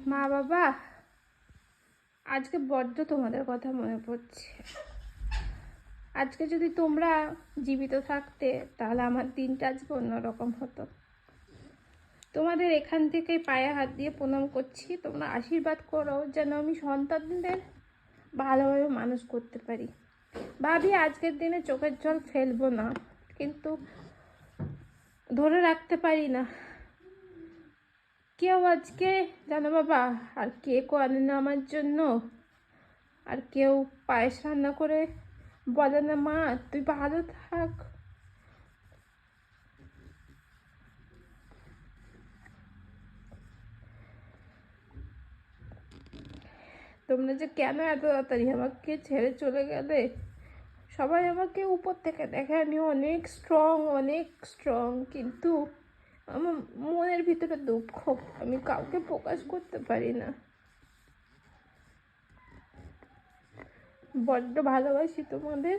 মা বাবা, আজকে বড্ড তোমাদের কথা মনে পড়ছে। আজকে যদি তোমরা জীবিত থাকতে তাহলে আমার দিনটা আজকে অন্যরকম হতো। তোমাদের এখান থেকে পায়ে হাত দিয়ে প্রণাম করছি, তোমরা আশীর্বাদ করো যেন আমি সন্তানদের ভালোভাবে মানুষ করতে পারি। ভাবি আজকের দিনে চোখের জল ফেলবো না, কিন্তু ধরে রাখতে পারি না। কেউ আজকে জানো বাবা আর কেক আনে না আমার জন্য, আর কেউ পায়েস রান্না করে বলে না মা তুই ভালো থাক। তোমরা যে কেন এত তাড়াতাড়ি আমাকে ছেড়ে চলে গেলে? সবাই আমাকে উপর থেকে দেখে আমি অনেক স্ট্রং, কিন্তু আমার মনের ভিতরে দুঃখ, আমি কাউকে প্রকাশ করতে পারি না। বড্ড ভালোবাসি তোমাদের।